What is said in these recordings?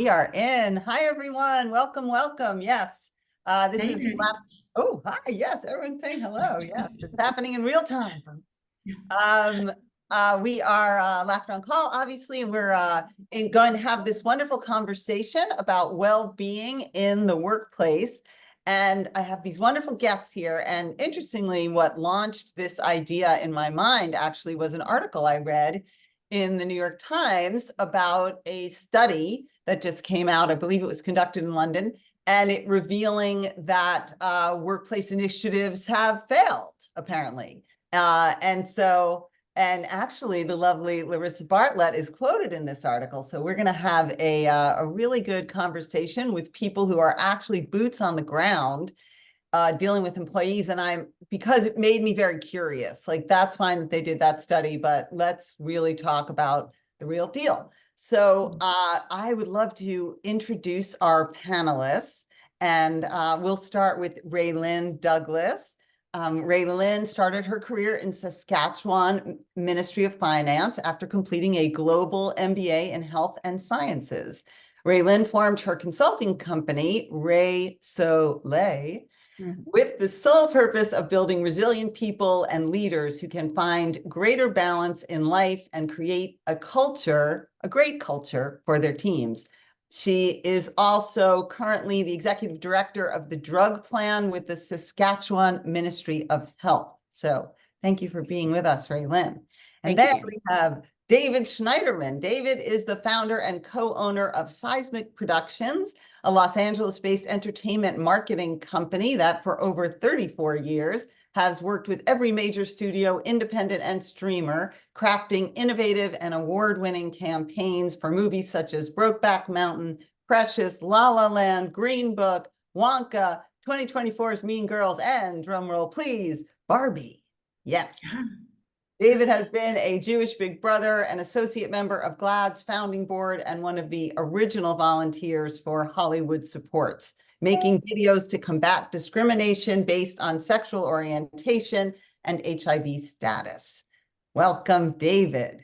We are in. Hi, everyone. Welcome, welcome. Yes, this is. Oh, hi. Yes, everyone's saying hello. Yes, it's happening in real time. We are Laughter on Call, obviously, and we're going to have this wonderful conversation about well-being in the workplace. And I have these wonderful guests here. And interestingly, what launched this idea in my mind actually was an article I read in the New York Times about a study that just came out. I believe it was conducted in London, and it revealing that workplace initiatives have failed, apparently. And actually, the lovely Larissa Bartlett is quoted in this article. So we're going to have a really good conversation with people who are actually boots on the ground, dealing with employees. And because it made me very curious, like that's fine that they did that study, but let's really talk about the real deal. So I would love to introduce our panelists, and we'll start with Raelynn Douglas. Raelynn started her career in Saskatchewan Ministry of Finance after completing a global MBA in health and sciences. Raelynn formed her consulting company, Ray Soleil, with the sole purpose of building resilient people and leaders who can find greater balance in life and create a great culture for their teams. She is also currently the executive director of the drug plan with the Saskatchewan Ministry of Health. So thank you for being with us, Raelynn. And then we have David Schneiderman. David is the founder and co-owner of Seismic Productions, a Los Angeles-based entertainment marketing company that for over 34 years has worked with every major studio, independent and streamer, crafting innovative and award-winning campaigns for movies such as Brokeback Mountain, Precious, La La Land, Green Book, Wonka, 2024's Mean Girls, and, drumroll please, Barbie. Yes. David has been a Jewish Big Brother, an associate member of GLAAD's founding board, and one of the original volunteers for Hollywood Supports, making videos to combat discrimination based on sexual orientation and HIV status. Welcome, David.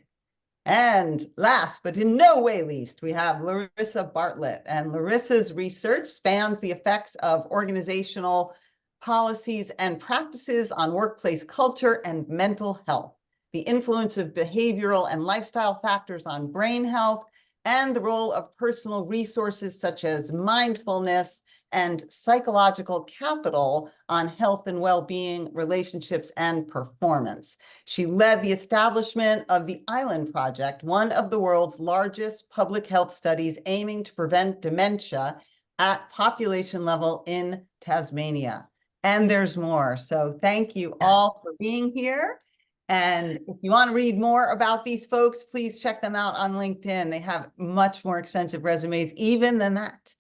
And last, but in no way least, we have Larissa Bartlett. And Larissa's research spans the effects of organizational policies and practices on workplace culture and mental health, the influence of behavioral and lifestyle factors on brain health, and the role of personal resources such as mindfulness and psychological capital on health and well-being, relationships, and performance. She led the establishment of the Island Project, one of the world's largest public health studies aiming to prevent dementia at population level in Tasmania. And there's more. So thank you all for being here. And if you want to read more about these folks, please check them out on LinkedIn. They have much more extensive resumes even than that.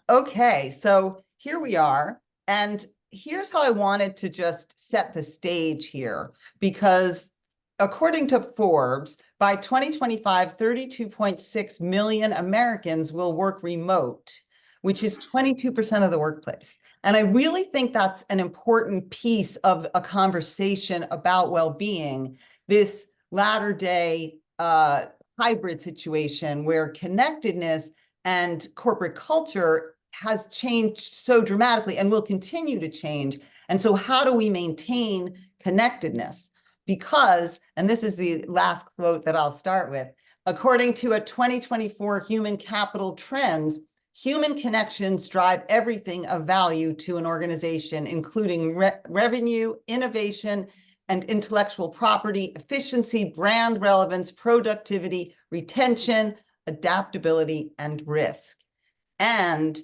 Okay, so here we are. And here's how I wanted to just set the stage here, because according to Forbes, by 2025, 32.6 million Americans will work remote, which is 22% of the workplace. And I really think that's an important piece of a conversation about well-being, this latter-day hybrid situation where connectedness and corporate culture has changed so dramatically and will continue to change. And so how do we maintain connectedness? Because, and this is the last quote that I'll start with, according to a 2024 Human Capital Trends, human connections drive everything of value to an organization, including revenue, innovation, and intellectual property, efficiency, brand relevance, productivity, retention, adaptability, and risk. And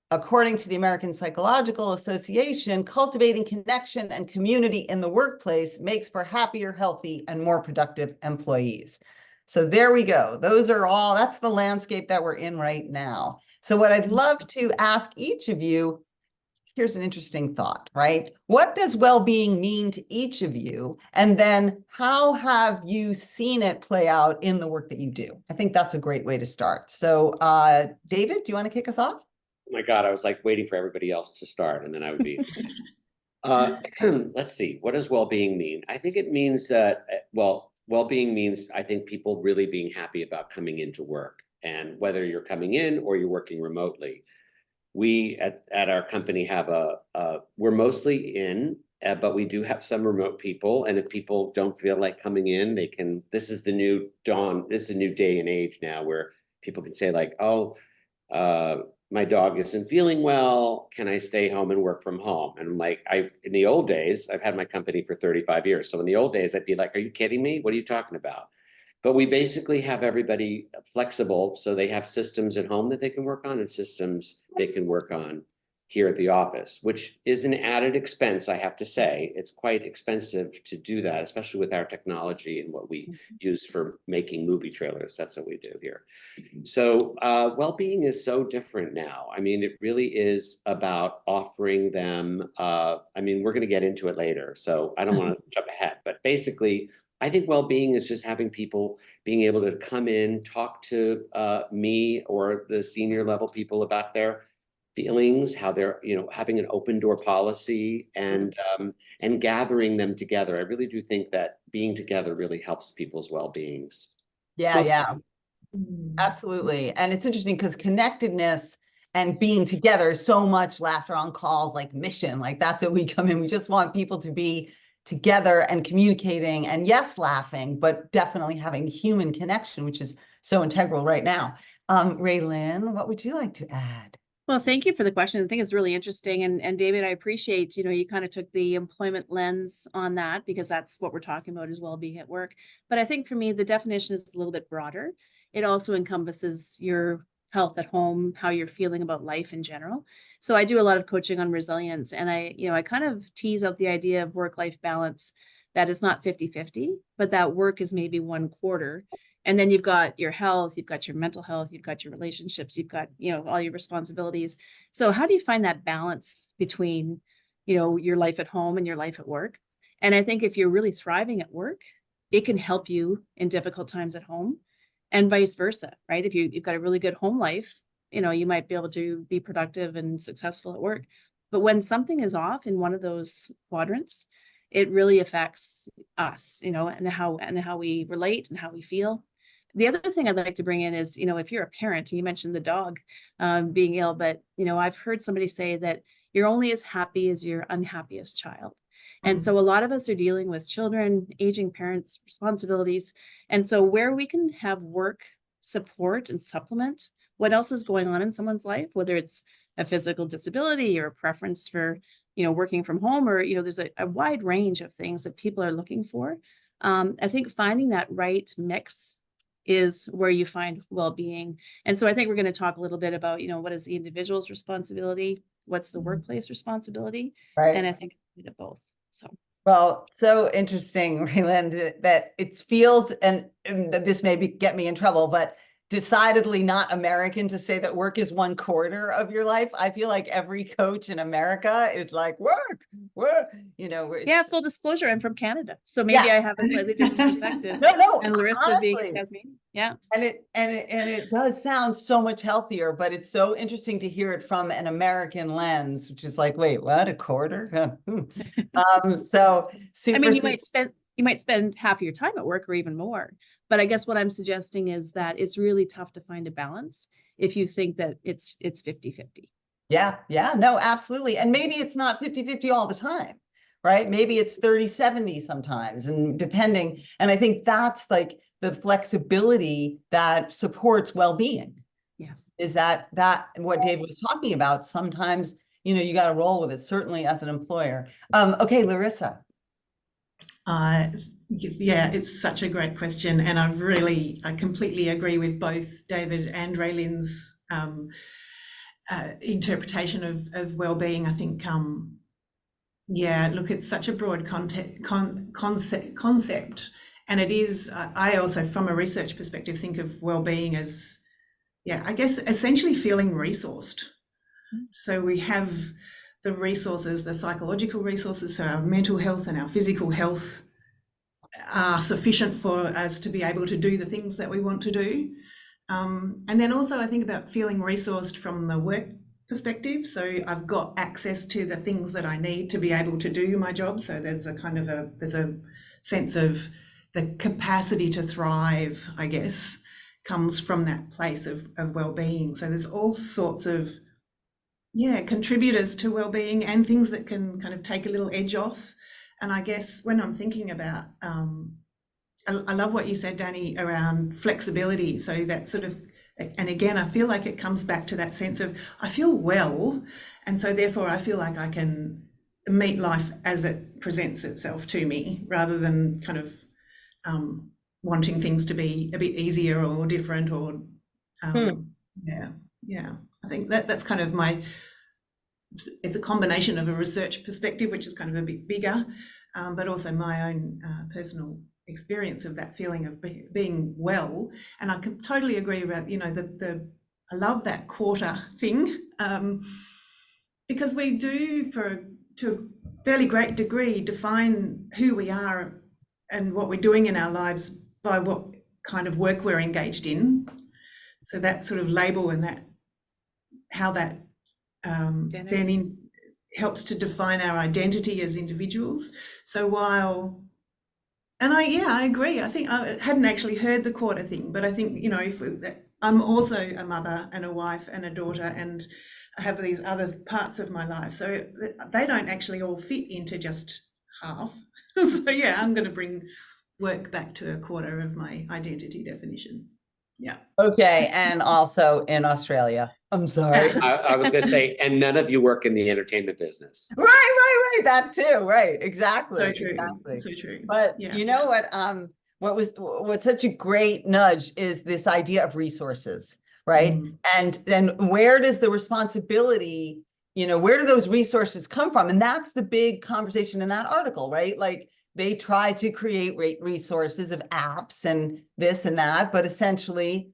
according to the American Psychological Association, cultivating connection and community in the workplace makes for happier, healthy, and more productive employees. So there we go. That's the landscape that we're in right now. So what I'd love to ask each of you, here's an interesting thought, right? What does well-being mean to each of you? And then how have you seen it play out in the work that you do? I think that's a great way to start. So David, do you want to kick us off? Oh my God, I was like waiting for everybody else to start, and then I would be. Let's see, what does well-being mean? I think it means that, well-being means, I think, people really being happy about coming into work and whether you're coming in or you're working remotely. We at our company have we're mostly in, but we do have some remote people. And if people don't feel like coming in, they can, this is the new dawn, this is a new day and age now where people can say like, oh, my dog isn't feeling well. Can I stay home and work from home? And I'm like, in the old days, I've had my company for 35 years. So in the old days, I'd be like, are you kidding me? What are you talking about? But we basically have everybody flexible. So they have systems at home that they can work on and systems they can work on here at the office, which is an added expense, I have to say. It's quite expensive to do that, especially with our technology and what we use for making movie trailers. That's what we do here. So well-being is so different now. I mean, it really is about offering them, I mean, we're going to get into it later, so I don't want to jump ahead, but basically, I think well-being is just having people being able to come in, talk to me or the senior level people about their feelings, how they're, having an open door policy and gathering them together. I really do think that being together really helps people's well-beings. Yeah, absolutely. And it's interesting because connectedness and being together is so much laughter on calls, like mission, like that's what we come in. We just want people to be together and communicating and yes, laughing, but definitely having human connection, which is so integral right now. Raelynn, what would you like to add? Well, thank you for the question. I think it's really interesting. And David, I appreciate, you kind of took the employment lens on that because that's what we're talking about as well-being at work. But I think for me, the definition is a little bit broader. It also encompasses your health at home, how you're feeling about life in general. So I do a lot of coaching on resilience, and I kind of tease out the idea of work-life balance, that it's not 50-50, but that work is maybe 1/4. And then you've got your health, you've got your mental health, you've got your relationships, you've got, all your responsibilities. So how do you find that balance between, your life at home and your life at work? And I think if you're really thriving at work, it can help you in difficult times at home and vice versa, right? If you've got a really good home life, you might be able to be productive and successful at work. But when something is off in one of those quadrants, it really affects us, and how we relate and how we feel. The other thing I'd like to bring in is, if you're a parent, and you mentioned the dog being ill, but, I've heard somebody say that you're only as happy as your unhappiest child. And so a lot of us are dealing with children, aging parents, responsibilities. And so where we can have work support and supplement what else is going on in someone's life, whether it's a physical disability or a preference for, working from home, or, there's a wide range of things that people are looking for. I think finding that right mix is where you find well-being. And so I think we're going to talk a little bit about, what is the individual's responsibility, what's the workplace responsibility, Right. and I think we did both. So. Well, so interesting, Raelynn, that it feels, and this may get me in trouble, but decidedly not American to say that work is 1/4 of your life. I feel like every coach in America is like, work, Yeah, full disclosure, I'm from Canada, so maybe I have a slightly different perspective. No, And Larissa honestly, being Tasmanian, yeah. And it does sound so much healthier, but it's so interesting to hear it from an American lens, which is like, wait, what, 1/4? So super. I mean, you might spend half your time at work or even more. But I guess what I'm suggesting is that it's really tough to find a balance if you think that it's 50-50. Yeah, no, absolutely. And maybe it's not 50-50 all the time, right? Maybe it's 30-70 sometimes, and depending. And I think that's like the flexibility that supports well-being. Yes. Is that what Dave was talking about? Sometimes, you got to roll with it, certainly as an employer. Okay, Larissa. Yeah, it's such a great question, and I completely agree with both David and Raelynn's interpretation of well-being. I think, look, it's such a broad concept, and it is. I also, from a research perspective, think of well-being as, I guess, essentially feeling resourced. So we have the resources, the psychological resources, so our mental health and our physical health are sufficient for us to be able to do the things that we want to do. And then also I think about feeling resourced from the work perspective. So I've got access to the things that I need to be able to do my job. So there's a sense of the capacity to thrive, I guess. comes from that place of well-being. So there's all sorts of contributors to well-being and things that can kind of take a little edge off. And I guess when I'm thinking about, I love what you said, Dani, around flexibility. So that sort of, and again, I feel like it comes back to that sense of I feel well, and so therefore I feel like I can meet life as it presents itself to me, rather than kind of wanting things to be a bit easier or different or I think that's kind of it's a combination of a research perspective, which is kind of a bit bigger, but also my own personal experience of that feeling of being well. And I can totally agree about, I love that quarter thing, because we do, to a fairly great degree, define who we are and what we're doing in our lives by what kind of work we're engaged in. So that sort of label and that, how that then helps to define our identity as individuals. So while, and I agree, I think I hadn't actually heard the quarter thing, but I think, I'm also a mother and a wife and a daughter, and I have these other parts of my life. So they don't actually all fit into just half. So yeah, I'm going to bring work back to a quarter of my identity definition. Yeah. Okay. And also in Australia. I'm sorry. I was going to say, and none of you work in the entertainment business. Right. That too. Right. Exactly. So true. Exactly. So true. But yeah. You know what's such a great nudge is this idea of resources, right? And then where does the responsibility, where do those resources come from? And that's the big conversation in that article, right? Like they try to create resources of apps and this and that, but essentially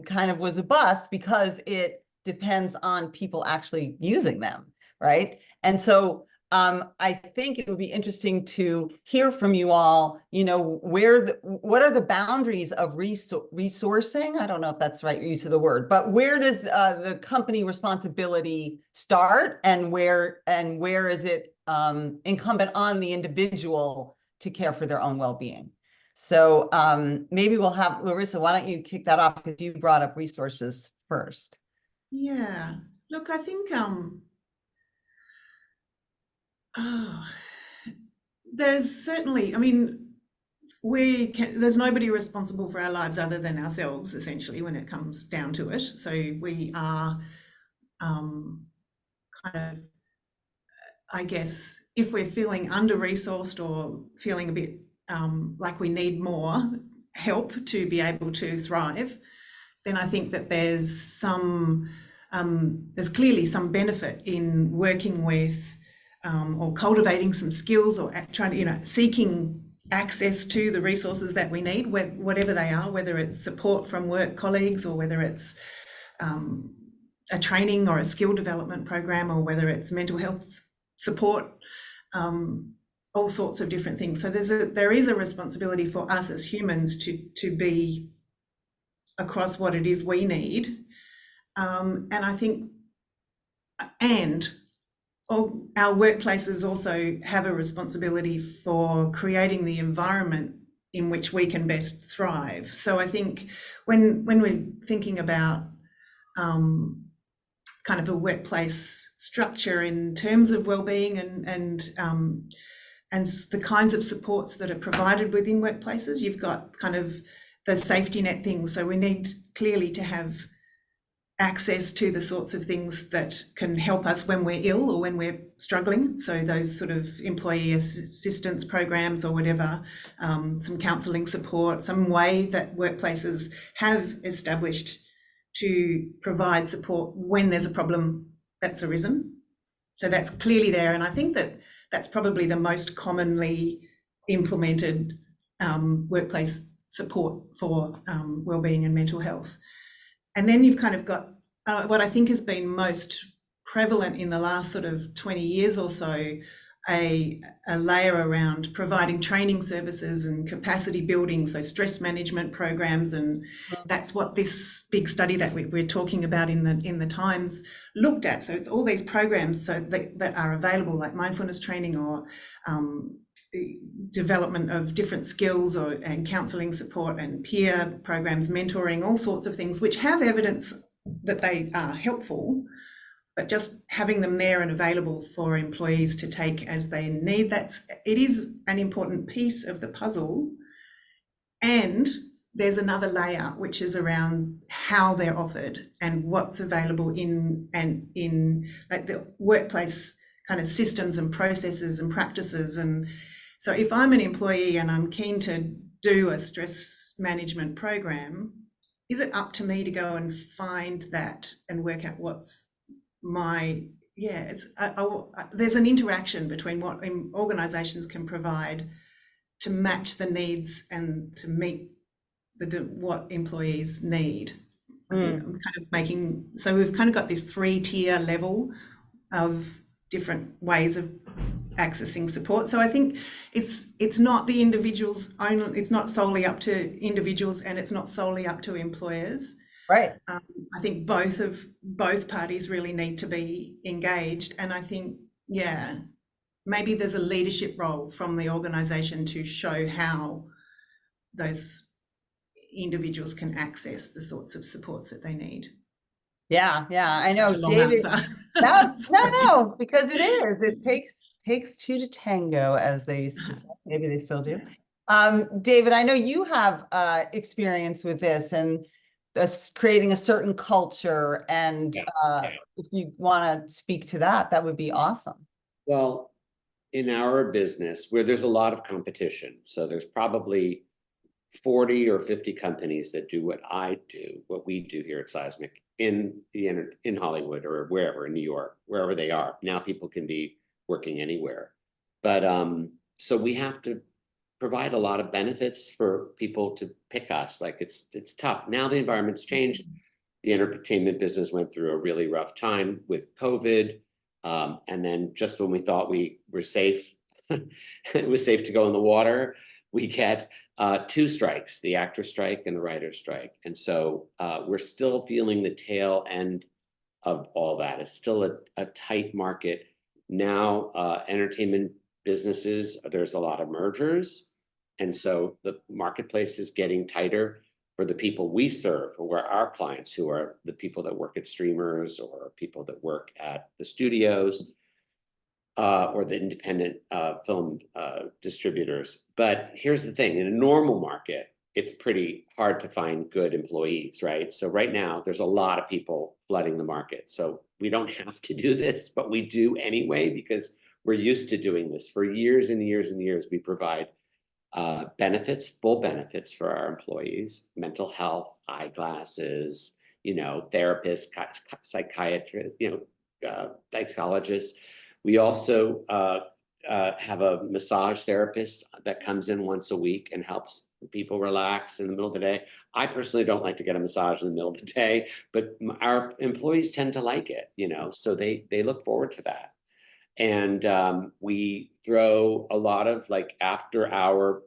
kind of was a bust because it depends on people actually using them, right? And so I think it would be interesting to hear from you all, what are the boundaries of resourcing? I don't know if that's the right use of the word, but where does the company responsibility start, and where is it incumbent on the individual to care for their own well-being? So maybe we'll have Larissa, why don't you kick that off, because you brought up resources first. Yeah, look, I think there's certainly, there's nobody responsible for our lives other than ourselves, essentially, when it comes down to it. So we are kind of, I guess, if we're feeling under-resourced or feeling a bit like we need more help to be able to thrive, then I think that there's clearly some benefit in working with or cultivating some skills, or trying to, seeking access to the resources that we need, whatever they are, whether it's support from work colleagues, or whether it's a training or a skill development program, or whether it's mental health support, all sorts of different things. So there is a responsibility for us as humans to be across what it is we need. And I think, our workplaces also have a responsibility for creating the environment in which we can best thrive. So I think when we're thinking about kind of a workplace structure in terms of well-being and the kinds of supports that are provided within workplaces, you've got kind of the safety net things. So we need clearly to have access to the sorts of things that can help us when we're ill or when we're struggling. So those sort of employee assistance programs or whatever, some counselling support, some way that workplaces have established to provide support when there's a problem that's arisen. So that's clearly there. And I think that that's probably the most commonly implemented workplace support for wellbeing and mental health. And then you've kind of got what I think has been most prevalent in the last sort of 20 years or so, a layer around providing training services and capacity building, so stress management programs, and that's what this big study that we're talking about in the Times looked at. So it's all these programs that are available, like mindfulness training or development of different skills and counselling support and peer programs, mentoring, all sorts of things which have evidence that they are helpful, but just having them there and available for employees to take as they need, it is an important piece of the puzzle. And there's another layer which is around how they're offered and what's available in like the workplace kind of systems and processes and practices. And so if I'm an employee and I'm keen to do a stress management program, is it up to me to go and find that and work out what's my, there's an interaction between what organisations can provide to match the needs and to meet what employees need. I think I'm kind of making, so we've kind of got this 3-tier level of different ways of accessing support. So I think it's not the individuals only, it's not solely up to individuals and it's not solely up to employers. Right. I think both parties really need to be engaged. And I think, maybe there's a leadership role from the organisation to show how those individuals can access the sorts of supports that they need. Yeah, I know, Such a long David. answer. No, because it is. It takes two to tango, as they used to say. Maybe they still do. David, I know you have experience with this and creating a certain culture. And if you want to speak to that, that would be awesome. Well, in our business, where there's a lot of competition, so there's probably 40 or 50 companies that do what we do here at Seismic in Hollywood or wherever, in New York, wherever they are. Now people can be working anywhere. But so we have to provide a lot of benefits for people to pick us. Like it's tough. Now the environment's changed. The entertainment business went through a really rough time with COVID. And then just when we thought we were safe, it was safe to go in the water, we get 2 strikes, the actor strike and the writer strike. And so we're still feeling the tail end of all that. It's still a tight market. Now, entertainment businesses, there's a lot of mergers. And so the marketplace is getting tighter for the people we serve, or our clients, who are the people that work at streamers or people that work at the studios or the independent film distributors. But here's the thing, in a normal market, it's pretty hard to find good employees, right? So right now, there's a lot of people flooding the market. So we don't have to do this, but we do anyway, because we're used to doing this. For years and years and years, we provide benefits, full benefits for our employees, mental health, eyeglasses, therapists, psychiatrists, psychologists. We also have a massage therapist that comes in once a week and helps people relax in the middle of the day. I personally don't like to get a massage in the middle of the day, but our employees tend to like it, so they look forward to that. And we throw a lot of after hour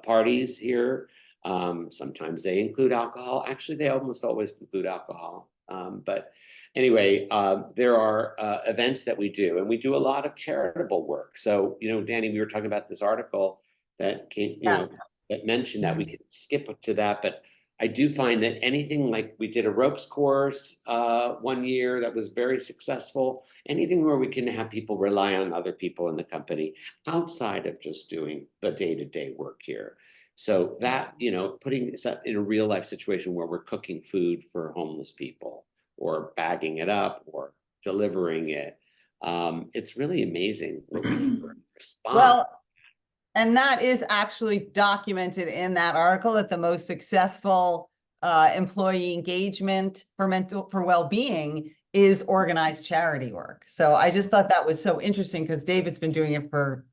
parties here. Sometimes they include alcohol. Actually, they almost always include alcohol. But anyway, there are events that we do, and we do a lot of charitable work. So, Dani, we were talking about this article that came, that mentioned that. We could skip to that, but I do find that anything, like we did a ropes course one year that was very successful. Anything where we can have people rely on other people in the company outside of just doing the day-to-day work here. So that, putting this up in a real life situation where we're cooking food for homeless people or bagging it up or delivering it, it's really amazing what we can respond. Well, and that is actually documented in that article, that the most successful employee engagement for well-being is organized charity work. So I just thought that was so interesting, because David's been doing it for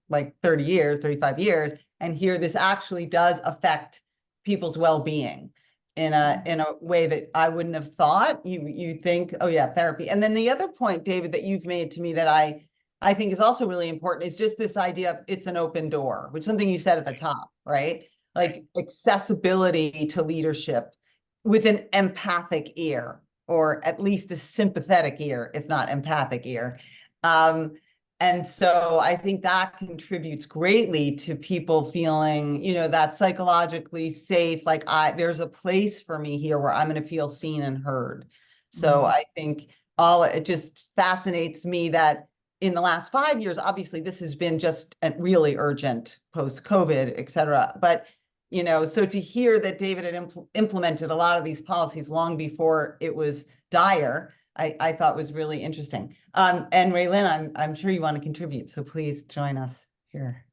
30 years, 35 years. And here this actually does affect people's well-being in a way that I wouldn't have thought. You think, oh yeah, therapy. And then the other point, David, that you've made to me that I think is also really important is just this idea of it's an open door, which is something you said at the top, right? Like accessibility to leadership with an empathic ear, or at least a sympathetic ear, if not empathic ear. And so I think that contributes greatly to people feeling, that psychologically safe, like there's a place for me here where I'm going to feel seen and heard. So I think it just fascinates me that in the last 5 years, obviously this has been just a really urgent post-COVID, et cetera. But, so to hear that David had implemented a lot of these policies long before it was dire, I thought was really interesting. And Raelynn, I'm sure you want to contribute, so please join us here.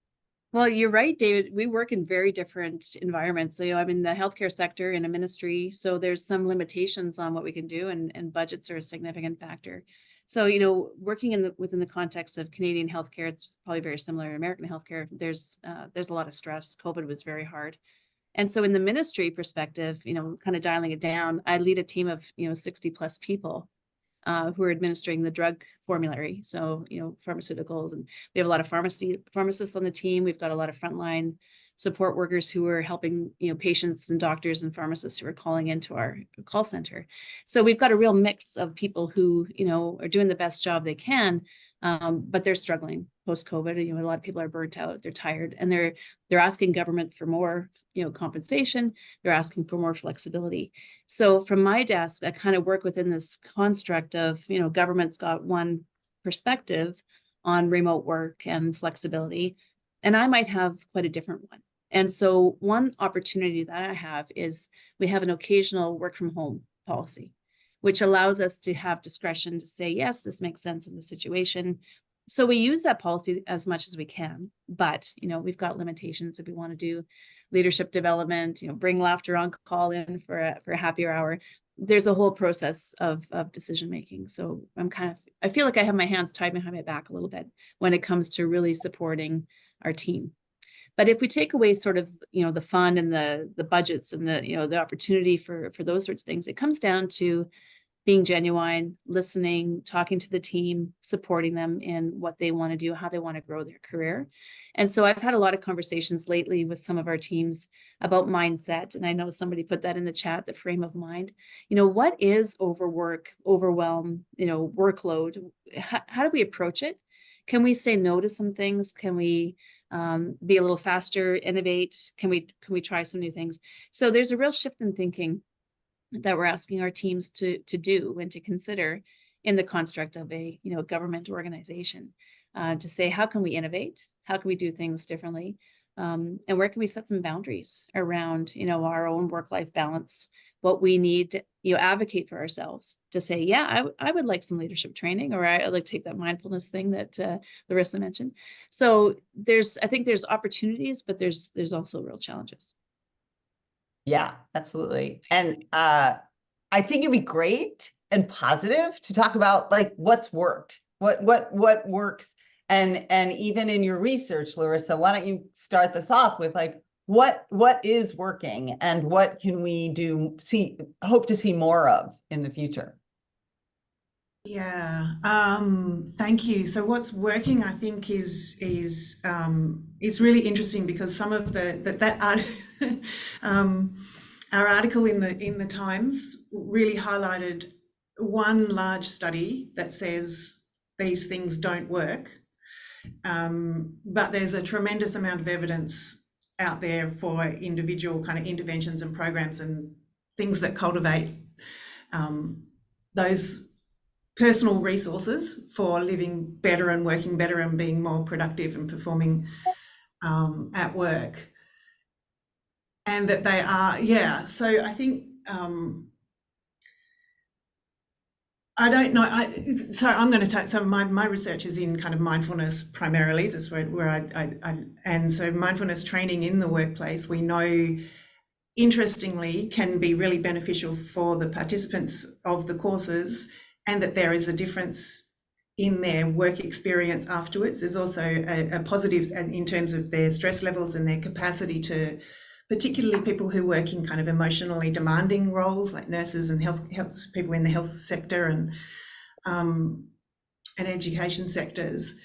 Well, you're right, David. We work in very different environments. So, I'm in the healthcare sector in a ministry, so there's some limitations on what we can do, and budgets are a significant factor. So, working within the context of Canadian healthcare, it's probably very similar to American healthcare. There's a lot of stress. COVID was very hard. And so in the ministry perspective, kind of dialing it down, I lead a team of, 60 plus people who are administering the drug formulary. So, pharmaceuticals, and we have a lot of pharmacists on the team. We've got a lot of frontline support workers who are helping, patients and doctors and pharmacists who are calling into our call center. So we've got a real mix of people who, are doing the best job they can, but they're struggling post-COVID. A lot of people are burnt out, they're tired, and they're asking government for more, compensation. They're asking for more flexibility. So from my desk, I kind of work within this construct of, government's got one perspective on remote work and flexibility, and I might have quite a different one. And so one opportunity that I have is we have an occasional work from home policy, which allows us to have discretion to say, yes, this makes sense in the situation. So we use that policy as much as we can, but, we've got limitations if we want to do leadership development, bring laughter on call in for a happier hour. There's a whole process of decision-making. So I feel like I have my hands tied behind my back a little bit when it comes to really supporting our team. But if we take away sort of, the fun and the budgets and the opportunity for those sorts of things, it comes down to being genuine, listening, talking to the team, supporting them in what they want to do, how they want to grow their career. And so I've had a lot of conversations lately with some of our teams about mindset. And I know somebody put that in the chat, the frame of mind. What is overwork, overwhelm, workload? How do we approach it? Can we say no to some things? Can we be a little faster, innovate? Can we try some new things? So there's a real shift in thinking that we're asking our teams to do and to consider in the construct of a government organization, to say, how can we innovate? How can we do things differently? And where can we set some boundaries around our own work-life balance, what we need to advocate for ourselves, to say, yeah, I would like some leadership training, or I'd like to take that mindfulness thing that Larissa mentioned. So I think there's opportunities, but there's also real challenges. Yeah, absolutely. And I think it'd be great and positive to talk about like what's worked, what works. And even in your research, Larissa, why don't you start this off with like what is working and what can we hope to see more of in the future? Yeah, thank you. So what's working, I think, is it's really interesting because some of our article in the Times really highlighted one large study that says these things don't work, but there's a tremendous amount of evidence out there for individual kind of interventions and programs and things that cultivate those personal resources for living better and working better and being more productive and performing at work. And that they are, yeah. So I think, I don't know. So I'm going to take, so my research is in kind of mindfulness primarily. That's where and so mindfulness training in the workplace, we know, interestingly, can be really beneficial for the participants of the courses, and that there is a difference in their work experience afterwards. There's also a positive in terms of their stress levels and their capacity to, particularly people who work in kind of emotionally demanding roles like nurses and health people in the health sector and education sectors.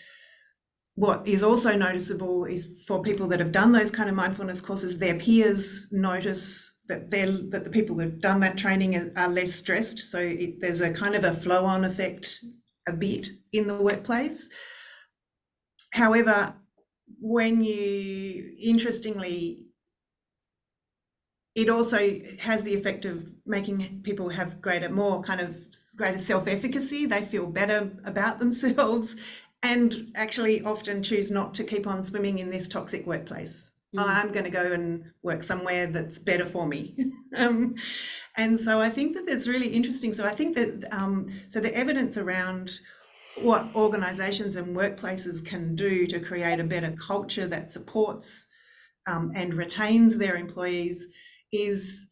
What is also noticeable is for people that have done those kind of mindfulness courses, their peers notice that the people that have done that training are less stressed. So there's a kind of a flow-on effect a bit in the workplace. However, interestingly, it also has the effect of making people have greater self-efficacy. They feel better about themselves and actually often choose not to keep on swimming in this toxic workplace. I'm going to go and work somewhere that's better for me. And so I think that that's really interesting. So I think that so the evidence around what organisations and workplaces can do to create a better culture that supports and retains their employees is,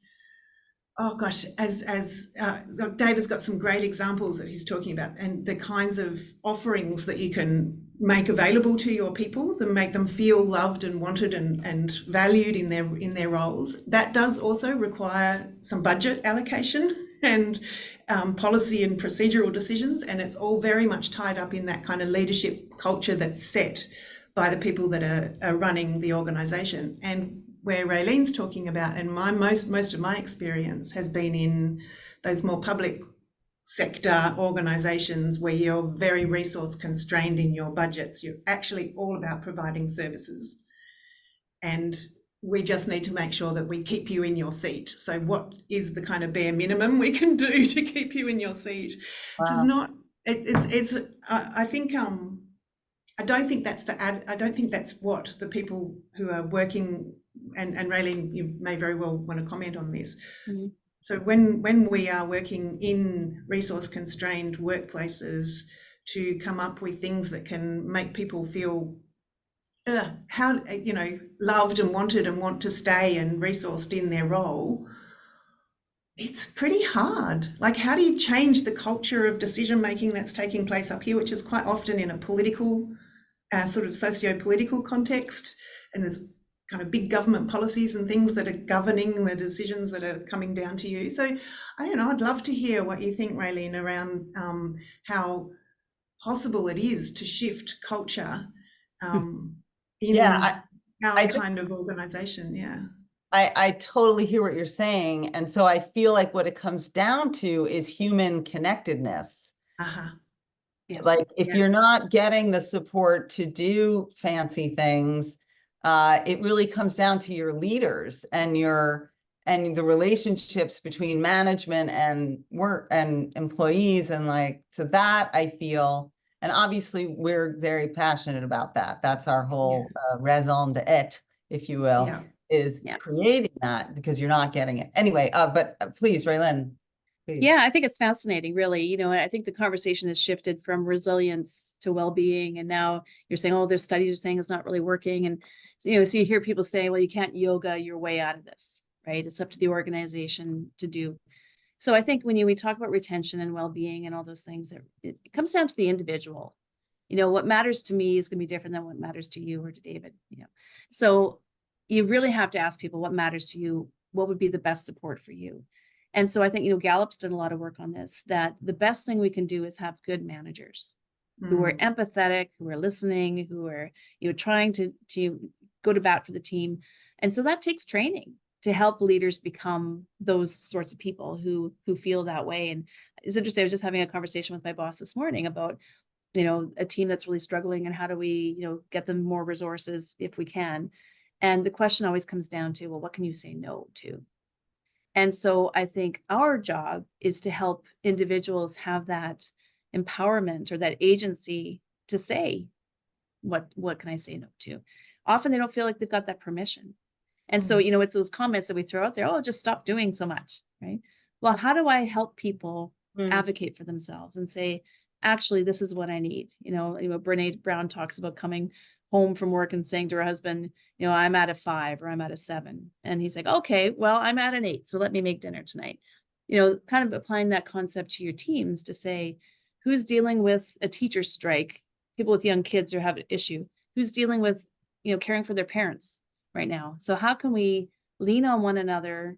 oh gosh, so David's got some great examples that he's talking about, and the kinds of offerings that you can make available to your people that make them feel loved and wanted and valued in their roles. That does also require some budget allocation and policy and procedural decisions, and it's all very much tied up in that kind of leadership culture that's set by the people that are running the organisation. And where Raelynn's talking about, and most of my experience has been in those more public sector organisations where you're very resource constrained in your budgets. You're actually all about providing services, and we just need to make sure that we keep you in your seat. So what is the kind of bare minimum we can do to keep you in your seat? Which is not, I think, I don't think that's what the people who are working, and Raelynn, you may very well want to comment on this. Mm-hmm. So when we are working in resource constrained workplaces to come up with things that can make people feel loved and wanted and want to stay and resourced in their role, it's pretty hard. Like, how do you change the culture of decision making that's taking place up here, which is quite often in a political, sort of socio-political context, and there's kind of big government policies and things that are governing the decisions that are coming down to you. So I don't know, I'd love to hear what you think, Raelynn, around how possible it is to shift culture in our kind of organisation. Yeah. I totally hear what you're saying. And so I feel like what it comes down to is human connectedness. Yes. Like, if you're not getting the support to do fancy things, it really comes down to your leaders and the relationships between management and work and employees. And like, so that I feel, and obviously we're very passionate about that. That's our whole raison d'être, if you will, is creating that, because you're not getting it. Anyway, but please, Raelynn. Please. Yeah, I think it's fascinating, really. And I think the conversation has shifted from resilience to well-being. And now you're saying, oh, there's studies are saying it's not really working. And, so you hear people say, well, you can't yoga your way out of this, right? It's up to the organization to do. So I think when we talk about retention and well-being and all those things, it comes down to the individual. What matters to me is going to be different than what matters to you or to David. So you really have to ask people what matters to you, what would be the best support for you. And so I think, Gallup's done a lot of work on this, that the best thing we can do is have good managers who are empathetic, who are listening, who are, trying to go to bat for the team. And so that takes training to help leaders become those sorts of people who feel that way. And it's interesting, I was just having a conversation with my boss this morning about, a team that's really struggling, and how do we, get them more resources if we can. And the question always comes down to, well, what can you say no to? And so I think our job is to help individuals have that empowerment or that agency to say, what can I say no to? Often they don't feel like they've got that permission. And so, it's those comments that we throw out there, oh, just stop doing so much, right? Well, how do I help people advocate for themselves and say, actually, this is what I need? Brene Brown talks about coming home from work and saying to her husband, I'm at a 5 or I'm at a 7. And he's like, okay, well, I'm at an 8. So let me make dinner tonight. Kind of applying that concept to your teams to say, who's dealing with a teacher strike? People with young kids who have an issue. Who's dealing with, caring for their parents right now? So how can we lean on one another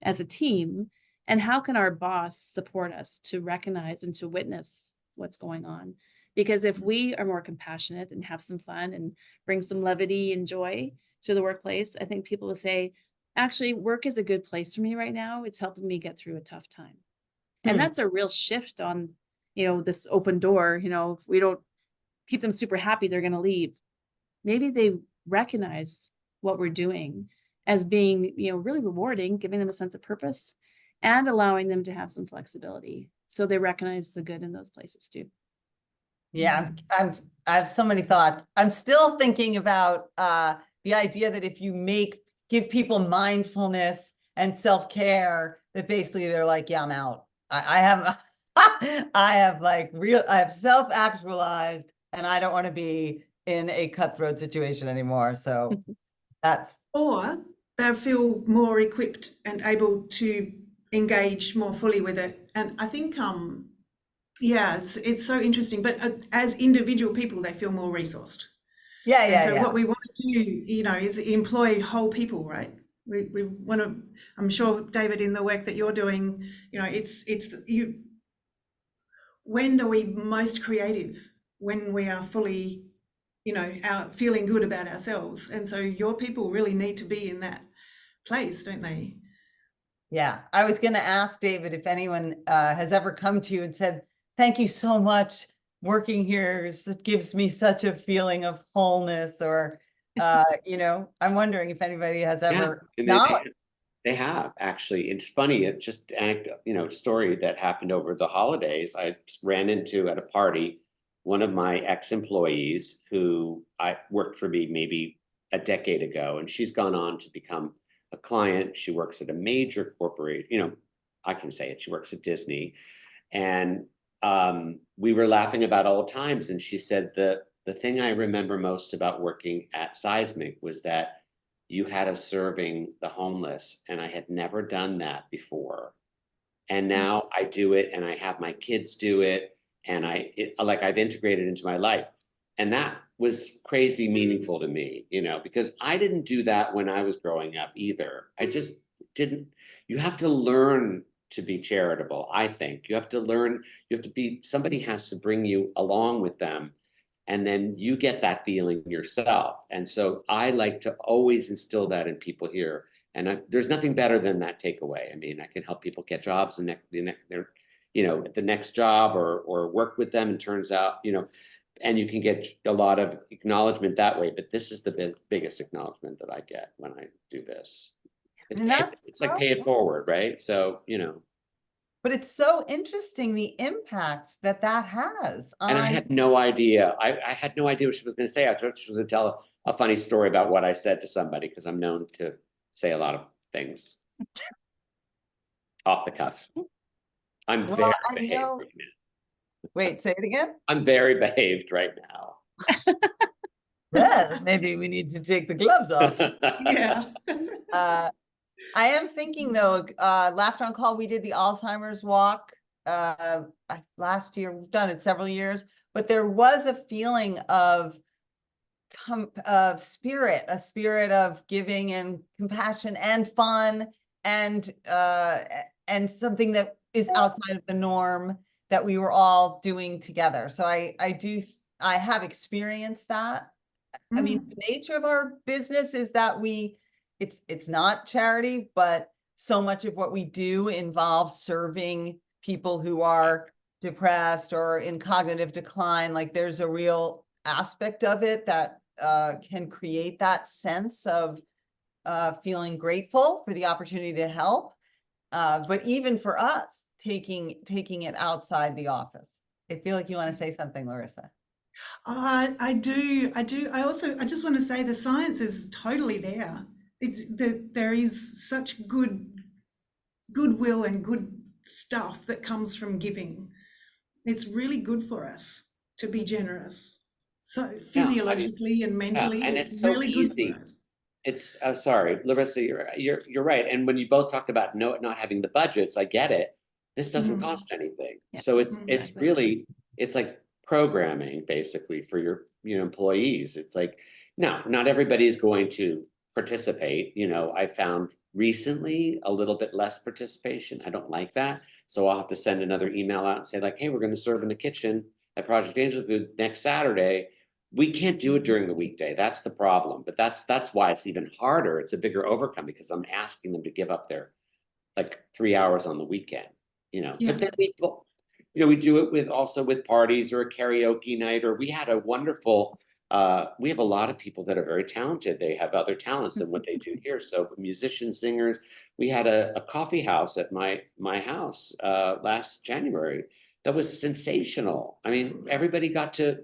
as a team? And how can our boss support us to recognize and to witness what's going on? Because if we are more compassionate and have some fun and bring some levity and joy to the workplace, I think people will say, actually, work is a good place for me right now. It's helping me get through a tough time. And that's a real shift on, this open door. If we don't keep them super happy they're going to leave. Maybe they recognize what we're doing as being, really rewarding, giving them a sense of purpose and allowing them to have some flexibility. So they recognize the good in those places too. Yeah, I have so many thoughts. I'm still thinking about the idea that if you give people mindfulness and self-care, that basically they're like, yeah, I'm out. I have I have self-actualized and I don't want to be in a cutthroat situation anymore. So that's Or they feel more equipped and able to engage more fully with it. And I think, yeah, it's so interesting. But as individual people, they feel more resourced. yeah, And yeah, so yeah. what we want to do, is employ whole people, right? We want to, I'm sure, David, in the work that you're doing, when are we most creative? When we are fully, out feeling good about ourselves. And so your people really need to be in that place, don't they? Yeah, I was going to ask David if anyone has ever come to you and said, thank you so much. Working here gives me such a feeling of wholeness, or, I'm wondering if anybody has ever and they have actually. It's funny. It's just anecdote, story that happened over the holidays. I ran into at a party one of my ex-employees who I worked for me maybe a decade ago, and she's gone on to become a client. She works at a major corporation. I can say it. She works at Disney, and we were laughing about old times. And she said the thing I remember most about working at Seismic was that you had us serving the homeless, and I had never done that before. And now I do it, and I have my kids do it, and I've integrated into my life. And that was crazy meaningful to me, because I didn't do that when I was growing up either. I just didn't. You have to learn to be charitable. I think you have to learn, somebody has to bring you along with them. And then you get that feeling yourself. And so I like to always instill that in people here. And there's nothing better than that takeaway. I mean, I can help people get jobs at the next job, or work with them. And turns out, and you can get a lot of acknowledgement that way. But this is the biggest acknowledgement that I get when I do this. It's like pay it forward, right? So, But it's so interesting the impact that has on. And I had no idea. I had no idea what she was going to say. I thought she was going to tell a funny story about what I said to somebody, because I'm known to say a lot of things off the cuff. I'm very behaved right now. Wait, say it again. I'm very behaved right now. Well, maybe we need to take the gloves off. Yeah. I am thinking though, Laughter on Call, we did the Alzheimer's walk last year. We've done it several years, but there was a feeling of spirit, a spirit of giving and compassion and fun, and something that is outside of the norm that we were all doing together. So I have experienced that. I mean, the nature of our business is that it's not charity, but so much of what we do involves serving people who are depressed or in cognitive decline. Like there's a real aspect of it that can create that sense of feeling grateful for the opportunity to help. But even for us, taking it outside the office. I feel like you want to say something, Larissa. I do. I just want to say the science is totally there. There is such goodwill and good stuff that comes from giving. It's really good for us to be generous. So physiologically and mentally, and it's so really easy. good for us. It's sorry, Larissa, you're right. And when you both talked about not having the budgets, I get it. This doesn't cost anything. Yeah, So it's really, it's like programming basically for your employees. It's like, no, not everybody is going to participate. I found recently a little bit less participation. I don't like that. So I'll have to send another email out and say like, hey, we're going to serve in the kitchen at Project Angel Food next Saturday. We can't do it during the weekday. That's the problem. But that's why it's even harder. It's a bigger overcome because I'm asking them to give up their like 3 hours on the weekend, Yeah. But then people, we do it with also with parties or a karaoke night, or we had a wonderful, we have a lot of people that are very talented. They have other talents than what they do here. So musicians, singers, we had a coffee house at my house last January that was sensational. I mean, everybody got to,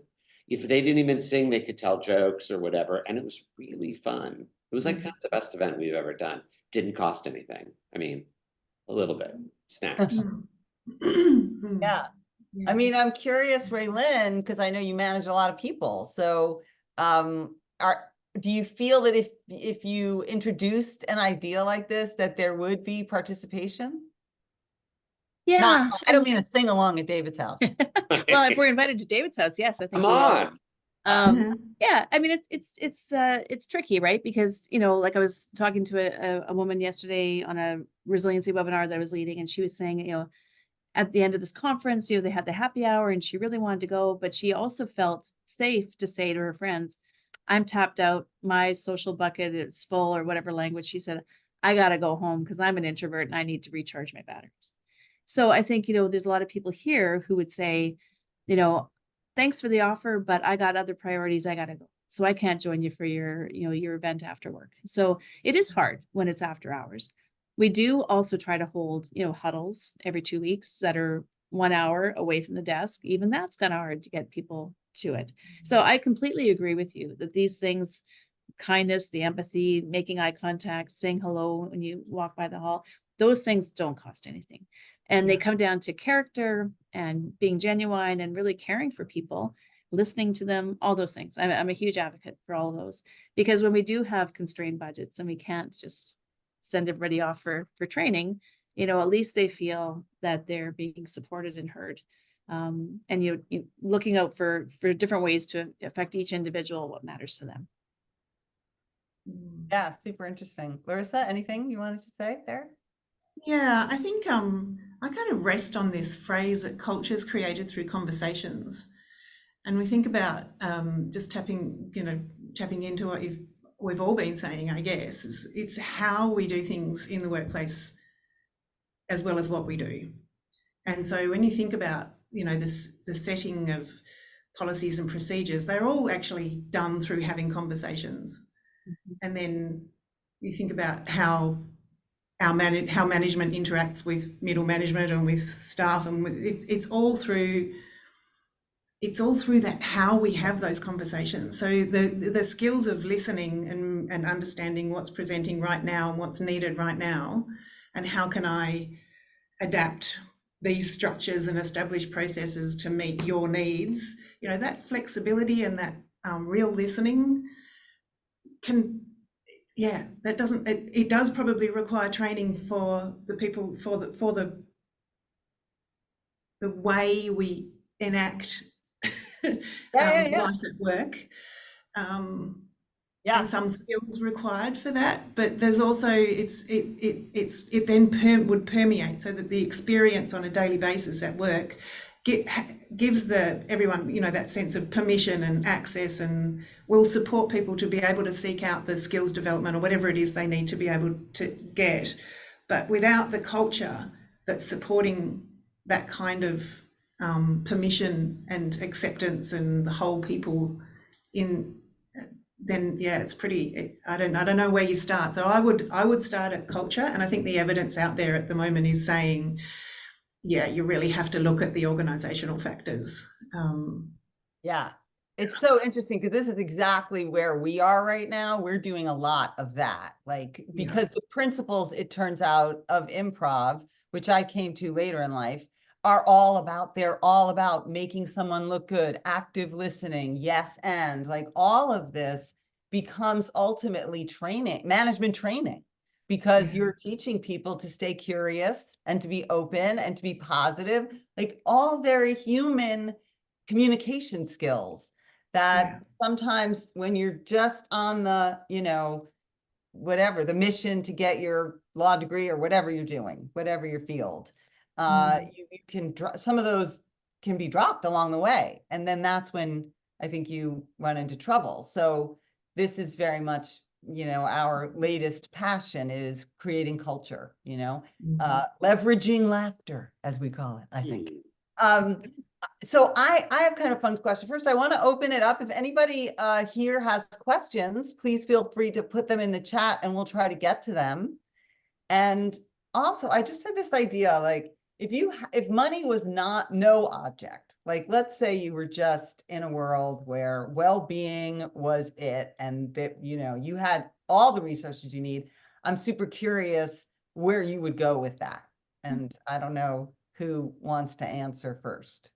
if they didn't even sing, they could tell jokes or whatever. And it was really fun. It was like kind of the best event we've ever done. Didn't cost anything. I mean, a little bit, snacks. Yeah. I mean, I'm curious, Raelynn, because I know you manage a lot of people. So do you feel that if you introduced an idea like this, that there would be participation? Yeah. I don't mean to sing along at David's house. Well, if we're invited to David's house, yes, I think Come we will. on. Yeah, I mean, it's tricky, right? Because, like I was talking to a woman yesterday on a resiliency webinar that I was leading, and she was saying, at the end of this conference, they had the happy hour and she really wanted to go, but she also felt safe to say to her friends, I'm tapped out, my social bucket is full, or whatever language she said, I gotta go home because I'm an introvert and I need to recharge my batteries. So I think, there's a lot of people here who would say, thanks for the offer, but I got other priorities, I gotta go. So I can't join you for your event after work. So it is hard when it's after hours. We do also try to hold, huddles every 2 weeks that are 1 hour away from the desk. Even that's kind of hard to get people to it. So I completely agree with you that these things, kindness, the empathy, making eye contact, saying hello when you walk by the hall, those things don't cost anything. And they come down to character and being genuine and really caring for people, listening to them, all those things. I'm a huge advocate for all of those, because when we do have constrained budgets and we can't just send everybody off for training, at least they feel that they're being supported and heard. And you looking out for different ways to affect each individual, what matters to them. Yeah, super interesting. Larissa, anything you wanted to say there? Yeah, I think I kind of rest on this phrase that culture is created through conversations. And we think about just tapping into what we've all been saying, I guess, it's how we do things in the workplace as well as what we do. And so when you think about, the setting of policies and procedures, they're all actually done through having conversations. And then you think about how management interacts with middle management and with staff, and it's all through that, how we have those conversations. So the skills of listening and understanding what's presenting right now and what's needed right now, and how can I adapt these structures and establish processes to meet your needs, that flexibility and that real listening it does probably require training for the people, for the way we enact life at work. And some skills required for that, but there's also it then would permeate, so that the experience on a daily basis at work gives everyone that sense of permission and access, and will support people to be able to seek out the skills development or whatever it is they need to be able to get. But without the culture that's supporting that kind of permission and acceptance and the whole people then it's pretty, I don't know where you start. So I would start at culture, and I think the evidence out there at the moment is saying, you really have to look at the organizational factors. Yeah, it's so interesting because this is exactly where we are right now. We're doing a lot of that, because the principles, it turns out, of improv, which I came to later in life, they're all about making someone look good, active listening, yes, and all of this becomes ultimately management training, because you're teaching people to stay curious and to be open and to be positive, all very human communication skills that sometimes when you're just on the, whatever, the mission to get your law degree or whatever you're doing, whatever your field, you can some of those can be dropped along the way, and then that's when I think you run into trouble. So this is very much, our latest passion is creating culture, leveraging laughter, as we call it, I think. So I have kind of fun question. First, I want to open it up. If anybody here has questions, please feel free to put them in the chat and we'll try to get to them. And also, I just had this idea, like, if money was no object, like, let's say you were just in a world where well-being was it, and that, you had all the resources you need, I'm super curious where you would go with that. And I don't know who wants to answer first.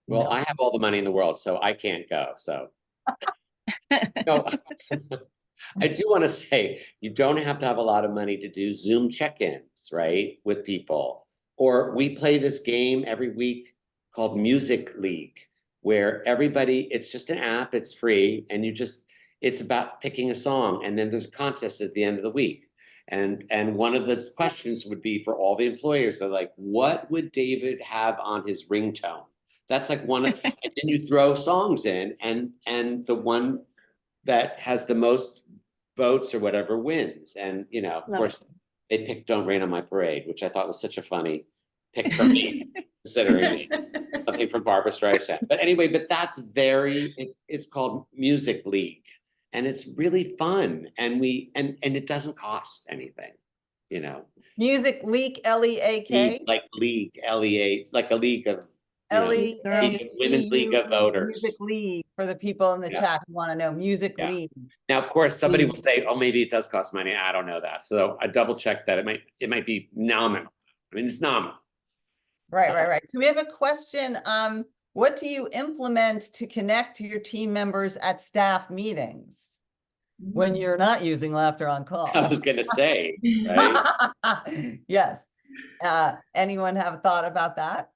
Well, No. I have all the money in the world, so I can't go, so. No. I do want to say, you don't have to have a lot of money to do Zoom check-ins, right, with people. Or we play this game every week called Music League, where everybody, it's just an app, it's free, and it's about picking a song, and then there's a contest at the end of the week. And one of the questions would be for all the employers, so like, what would David have on his ringtone? That's like one, and then you throw songs in, and the one that has the most votes or whatever wins. And, of Love course, they picked Don't Rain on My Parade, which I thought was such a funny pick for me, considering something from Barbara Streisand. But anyway, that's it's called Music League. And it's really fun. And it doesn't cost anything, Music Leak, L-E-A-K? Like league, L-E-A, like a league of, L-E-A-G-U-E, Women's League of Voters. Music League, for the people in the chat who want to know. Music Yeah. League. Now, of course, somebody League. will say, "Oh, maybe it does cost money." I don't know that, so I double checked that it might be nominal. I mean, it's nominal. Right. So we have a question. What do you implement to connect to your team members at staff meetings when you're not using laughter on call? I was gonna say, right? Yes. Anyone have a thought about that?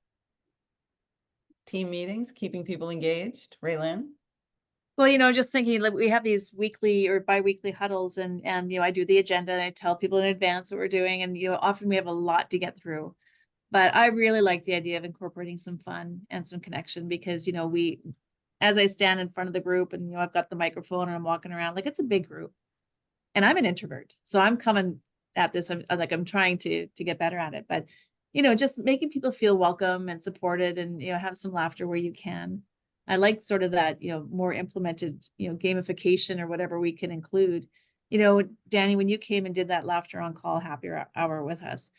Team meetings, keeping people engaged. Raelynn? Well, just thinking, like, we have these weekly or bi-weekly huddles, and I do the agenda and I tell people in advance what we're doing, and often we have a lot to get through. But I really like the idea of incorporating some fun and some connection, because as I stand in front of the group and I've got the microphone and I'm walking around, like, it's a big group, and I'm an introvert, so I'm coming at this, I'm trying to get better at it. But just making people feel welcome and supported, and have some laughter where you can. I like sort of that, more implemented, gamification or whatever we can include. Dani, when you came and did that laughter on call happy hour with us,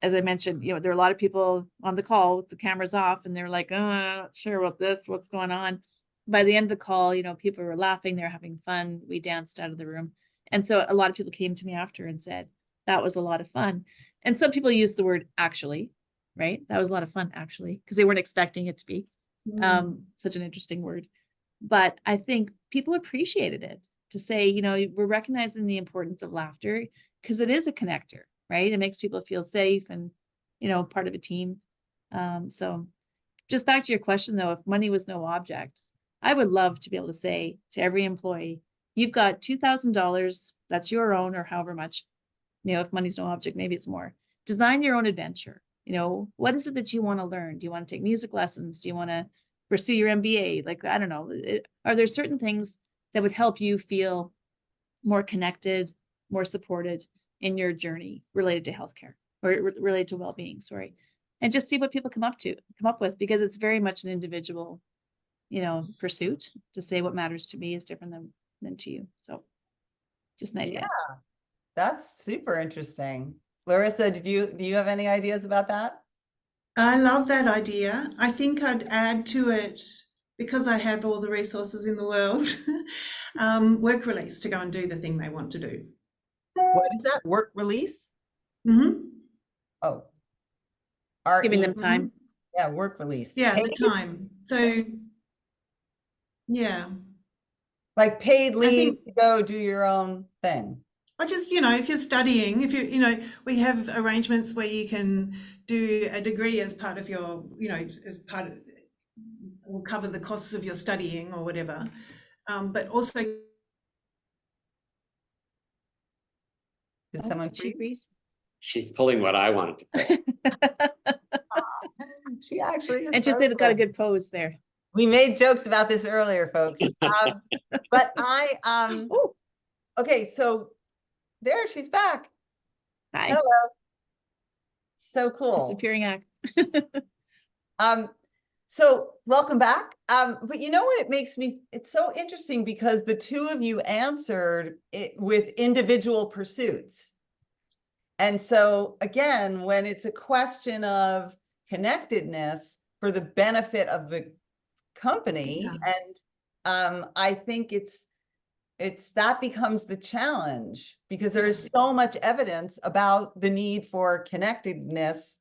as I mentioned, there are a lot of people on the call with the cameras off, and they're like, "Oh, I'm not sure about this, what's going on." By the end of the call, people were laughing, they're having fun. We danced out of the room. And so a lot of people came to me after and said, that was a lot of fun. And some people used the word actually, right? That was a lot of fun, actually, because they weren't expecting it to be. Such an interesting word. But I think people appreciated it, to say, we're recognizing the importance of laughter, because it is a connector, right? It makes people feel safe and, part of a team. So just back to your question, though, if money was no object, I would love to be able to say to every employee, you've got $2,000, that's your own, or however much, if money's no object, maybe it's more. Design your own adventure. What is it that you want to learn? Do you want to take music lessons? Do you want to pursue your MBA? Like, I don't know. Are there certain things that would help you feel more connected, more supported in your journey related to healthcare, or related to well-being, sorry. And just see what people come up with, because it's very much an individual, pursuit. To say what matters to me is different than to you. So just an idea. Yeah, that's super interesting. Larissa, do you have any ideas about that? I love that idea. I think I'd add to it, because I have all the resources in the world, work release to go and do the thing they want to do. What is that? Work release? Mm-hmm. Oh. Giving them time. Yeah, work release. Yeah, paid? the time. So, yeah. Like paid leave to go do your own thing. I just, if you're studying, we have arrangements where you can do a degree as part of your, as part of, will cover the costs of your studying or whatever. But also. Did someone freeze? She's pulling what I wanted to pull. She actually is. And just got a good pose there. We made jokes about this earlier, folks. But okay, so there, she's back. Hi. Hello. So cool. Disappearing act. So welcome back. But you know what, it makes me, it's so interesting because the two of you answered it with individual pursuits. And so again, when it's a question of connectedness for the benefit of the company, Yeah. and I think it's that becomes the challenge because there is so much evidence about the need for connectedness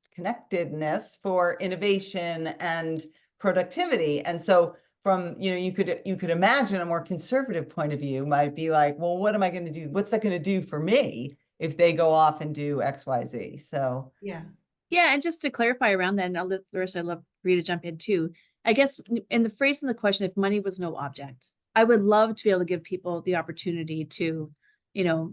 for innovation and productivity. And so from, you could imagine a more conservative point of view might be like, well, what am I going to do? What's that going to do for me if they go off and do X, Y, Z? So Yeah. Yeah, and just to clarify around that, and I'll let Larissa, I'd love for you to jump in too. I guess in the phrase in the question, if money was no object, I would love to be able to give people the opportunity to,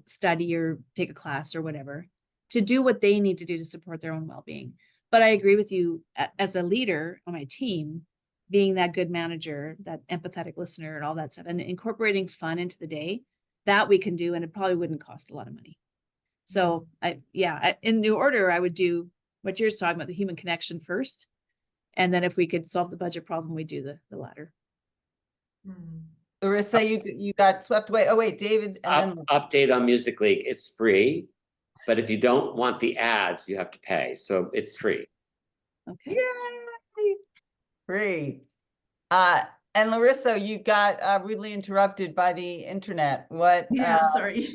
study or take a class or whatever, to do what they need to do to support their own well-being. But I agree with you as a leader on my team, being that good manager, that empathetic listener and all that stuff, and incorporating fun into the day, that we can do, and it probably wouldn't cost a lot of money. So in new order, I would do what you're talking about, the human connection first. And then if we could solve the budget problem, we do the latter. Larissa, you got swept away. Oh wait, David, and then Update on Music League. It's free, but if you don't want the ads, you have to pay. So it's free. Okay. Yay! Free. And Larissa, you got rudely interrupted by the internet. What? Yeah, sorry.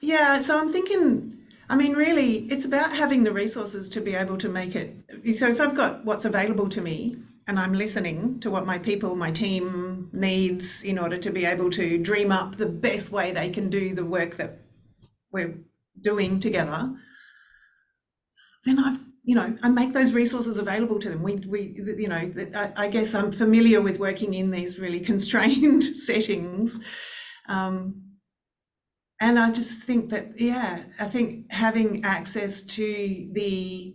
Yeah, so I'm thinking, really, it's about having the resources to be able to make it. So if I've got what's available to me and I'm listening to what my team needs in order to be able to dream up the best way they can do the work that we're doing together, then I make those resources available to them. I guess I'm familiar with working in these really constrained settings. And I just think that, I think having access to the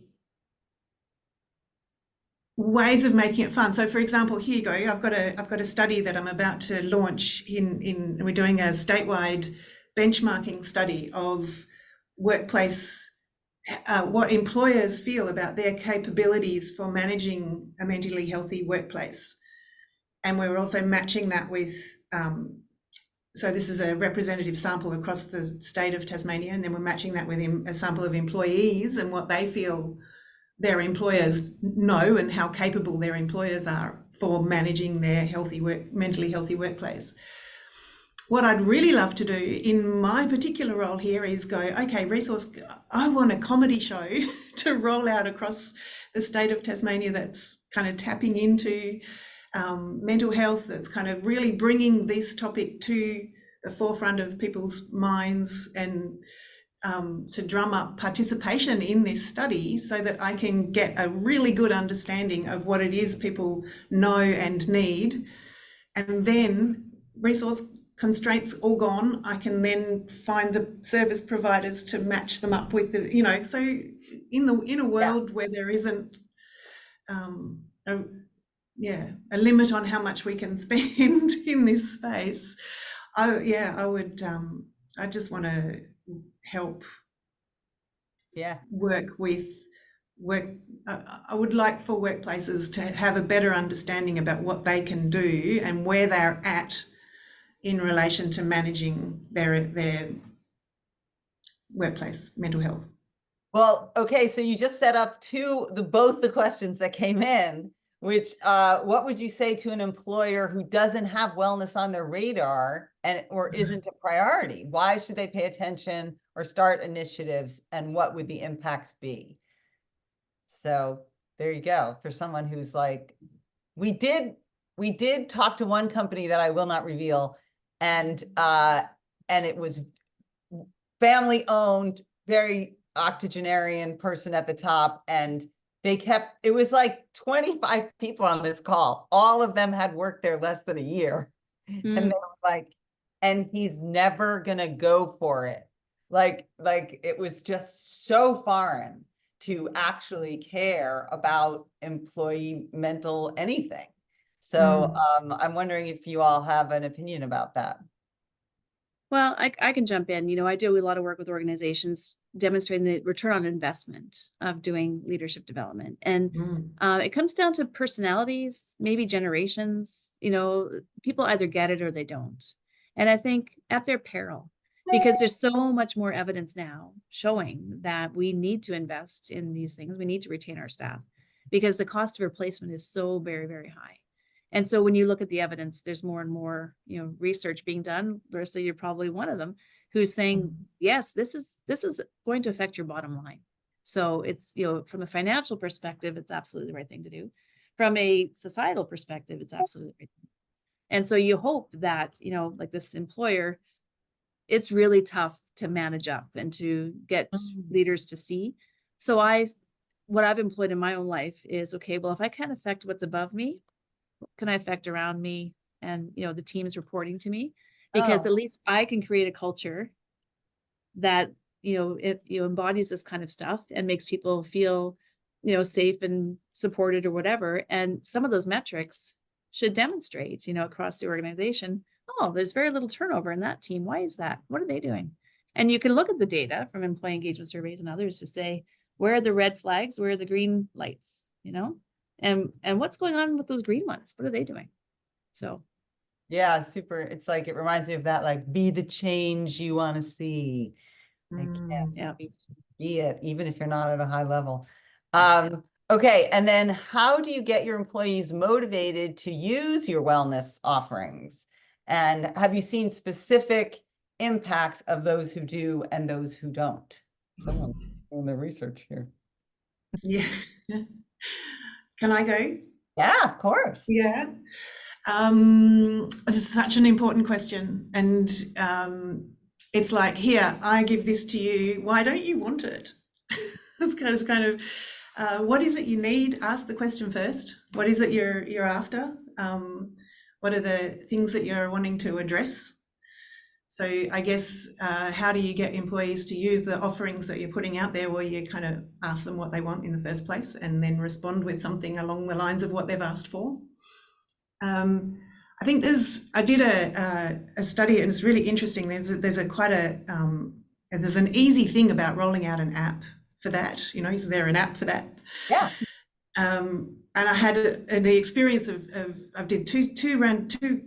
ways of making it fun. So for example, here you go, I've got a study that I'm about to launch we're doing a statewide benchmarking study of workplace, what employers feel about their capabilities for managing a mentally healthy workplace. And we're also matching that with, so this is a representative sample across the state of Tasmania, and then we're matching that with a sample of employees and what they feel their employers know and how capable their employers are for managing their mentally healthy workplace. What I'd really love to do in my particular role here is go, okay, I want a comedy show to roll out across the state of Tasmania that's kind of tapping into mental health, that's kind of really bringing this topic to the forefront of people's minds, and to drum up participation in this study so that I can get a really good understanding of what it is people know and need. And then resource constraints all gone, I can then find the service providers to match them up with so in a world where there isn't a limit on how much we can spend in this space, I just want to help work with I would like for workplaces to have a better understanding about what they can do and where they're at in relation to managing their workplace mental health. Well, okay, so you just set up both the questions that came in, which what would you say to an employer who doesn't have wellness on their radar or isn't a priority? Why should they pay attention or start initiatives, and what would the impacts be? So there you go. For someone who's like, we did talk to one company that I will not reveal, and it was family owned, very octogenarian person at the top, and it was like 25 people on this call. All of them had worked there less than a year. And they were like, and he's never gonna go for it. Like it was just so foreign to actually care about employee mental anything. So I'm wondering if you all have an opinion about that. Well, I can jump in. I do a lot of work with organizations demonstrating the return on investment of doing leadership development. And it comes down to personalities, maybe generations. People either get it or they don't. And I think at their peril, because there's so much more evidence now showing that we need to invest in these things. We need to retain our staff because the cost of replacement is so very, very high. And so when you look at the evidence, there's more and more, research being done. Larissa, you're probably one of them who's saying, yes, this is going to affect your bottom line. So it's, from a financial perspective, it's absolutely the right thing to do. From a societal perspective, it's absolutely the right thing. And so you hope that, like this employer, it's really tough to manage up and to get leaders to see. So what I've employed in my own life is, okay, well, if I can't affect what's above me, what can I affect around me and, the team's reporting to me? Because at least I can create a culture that, embodies this kind of stuff and makes people feel, safe and supported or whatever. And some of those metrics should demonstrate, across the organization, oh, there's very little turnover in that team. Why is that? What are they doing? And you can look at the data from employee engagement surveys and others to say, where are the red flags? Where are the green lights? And what's going on with those green ones? What are they doing? So yeah, super. It's like, it reminds me of that, like, be the change you want to see. Like, yes, yeah. be it, even if you're not at a high level. Okay, and then how do you get your employees motivated to use your wellness offerings? And have you seen specific impacts of those who do and those who don't? Someone doing the research here. Yeah. Can I go? Yeah, of course. Yeah. This is such an important question. And it's like, here, I give this to you. Why don't you want it? It's kind of what is it you need? Ask the question first. What is it you're after? What are the things that you're wanting to address? So I guess, how do you get employees to use the offerings that you're putting out there? Well, you kind of ask them what they want in the first place and then respond with something along the lines of what they've asked for. I think I did a study, and it's really interesting. There's an easy thing about rolling out an app for that. Is there an app for that? Yeah. And I had the experience of I did two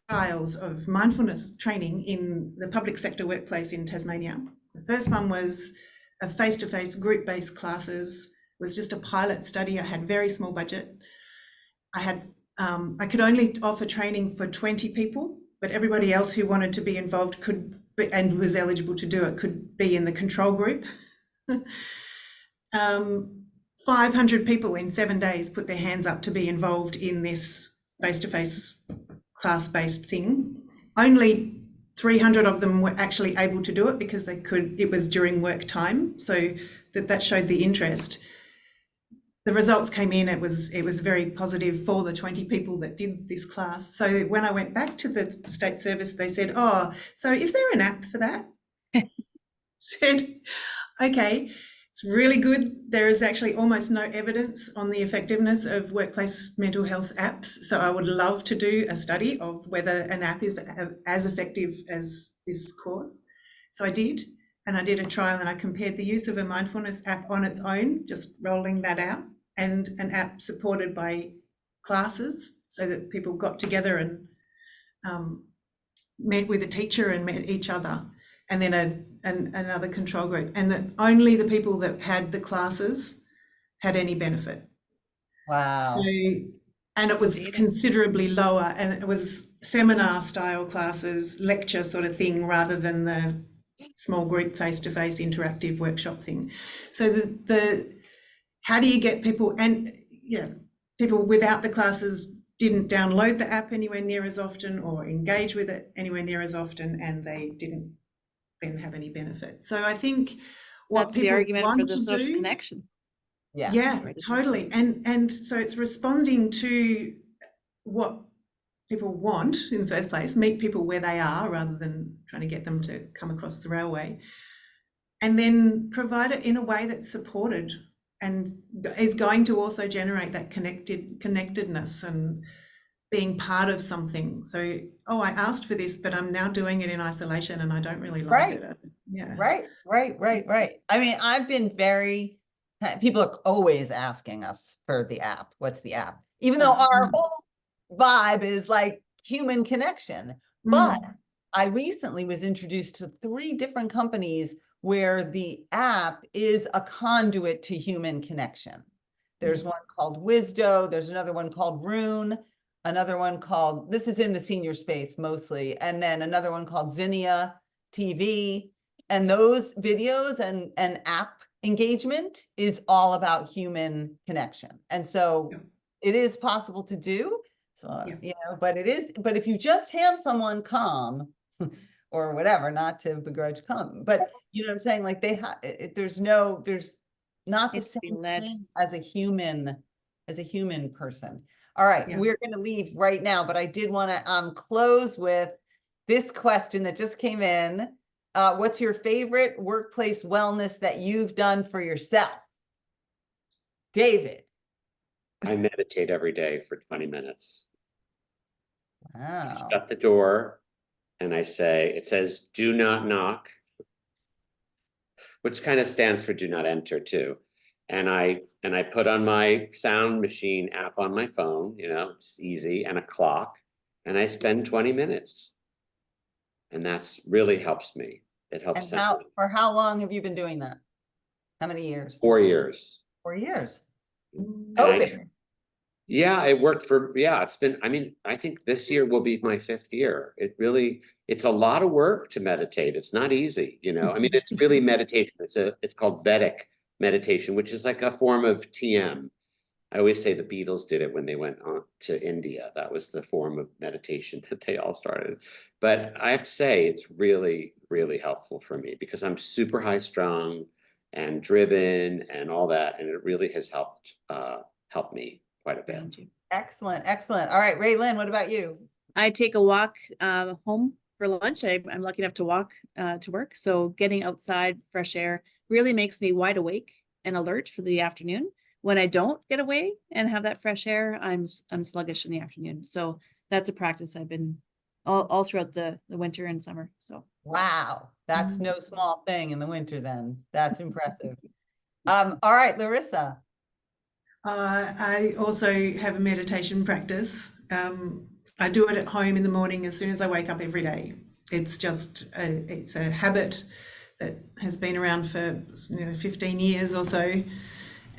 trials of mindfulness training in the public sector workplace in Tasmania. The first one was a face-to-face group-based classes. It was just a pilot study. I had very small budget. I could only offer training for 20 people, but everybody else who wanted to be involved could be, and was eligible to do it, could be in the control group. 500 people in 7 days put their hands up to be involved in this face-to-face class-based thing. Only 300 of them were actually able to do it because it was during work time. So that showed the interest. The results came in, it was very positive for the 20 people that did this class. So when I went back to the state service, they said, oh, so is there an app for that? Said, okay, it's really good. There is actually almost no evidence on the effectiveness of workplace mental health apps. So I would love to do a study of whether an app is as effective as this course. So I did, and I did a trial, and I compared the use of a mindfulness app on its own, just rolling that out, and an app supported by classes so that people got together and met with a teacher and met each other, and then another control group, and that only the people that had the classes had any benefit. Wow. So, and it was considerably lower, and it was seminar style classes, lecture sort of thing, rather than the small group face-to-face interactive workshop thing. So how do you get people, and people without the classes didn't download the app anywhere near as often or engage with it anywhere near as often, and they didn't then have any benefit. So I think that's the argument for the social connection. Yeah, totally. And so it's responding to what people want in the first place, meet people where they are rather than trying to get them to come across the railway, and then provide it in a way that's supported and is going to also generate that connectedness and being part of something. So, oh, I asked for this, but I'm now doing it in isolation and I don't really like Right. it. Yeah. Right. I mean, I've been people are always asking us for the app. What's the app? Even though our whole vibe is like human connection. But I recently was introduced to 3 different companies where the app is a conduit to human connection. There's one called Wisdo, there's another one called Rune, another one called, this is in the senior space mostly, and then another one called Zinnia TV. And those videos and app engagement is all about human connection. And so it is possible to do. So, you know, but if you just hand someone calm or whatever, not to begrudge calm, but you know what I'm saying? Like there's not the same thing as a human person. All right, we're going to leave right now, but I did want to close with this question that just came in. What's your favorite workplace wellness that you've done for yourself? David. I meditate every day for 20 minutes. Wow. Shut the door and it says, do not knock, which kind of stands for do not enter too. And I put on my sound machine app on my phone, you know, it's easy, and a clock, and I spend 20 minutes. And that's really helps me. It helps. And for how long have you been doing that? How many years? 4 years. 4 years. Yeah, it worked it's been, I mean, I think this year will be my 5th year. It's a lot of work to meditate. It's not easy, you know, I mean, it's really meditation. It's called Vedic meditation, which is like a form of TM. I always say the Beatles did it when they went on to India. That was the form of meditation that they all started. But I have to say, it's really, really helpful for me because I'm super high strung and driven and all that. And it really has helped me quite a bit. Excellent. All right, Raelynn, what about you? I take a walk home for lunch. I'm lucky enough to walk to work. So getting outside, fresh air really makes me wide awake and alert for the afternoon. When I don't get away and have that fresh air, I'm sluggish in the afternoon. So that's a practice I've been all throughout the winter and summer. So wow, that's no small thing in the winter then. That's impressive. All right, Larissa. I also have a meditation practice. I do it at home in the morning as soon as I wake up every day. It's just it's a habit that has been around for 15 years or so.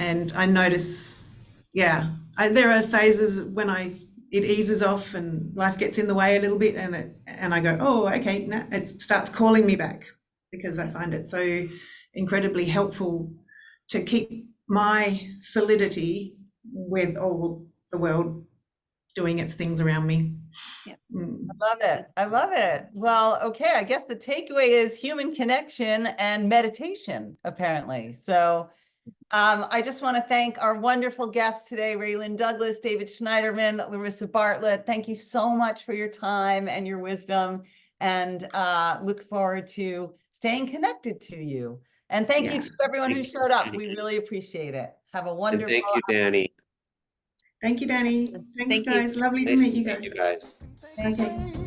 And I notice, there are phases when it eases off and life gets in the way a little bit, and I go, oh, okay, now it starts calling me back because I find it so incredibly helpful to keep my solidity with all the world doing its things around me. Yeah. I love it. Well, okay, I guess the takeaway is human connection and meditation, apparently. So I just want to thank our wonderful guests today, Raelynn Douglas, David Schneiderman, Larissa Bartlett. Thank you so much for your time and your wisdom, and look forward to staying connected to you. And thank you to everyone who showed up. We really appreciate it. Have a wonderful. And thank you, Dani. Thank you, Dani. Thanks, guys. Lovely to meet you guys. Thank you, guys. Okay.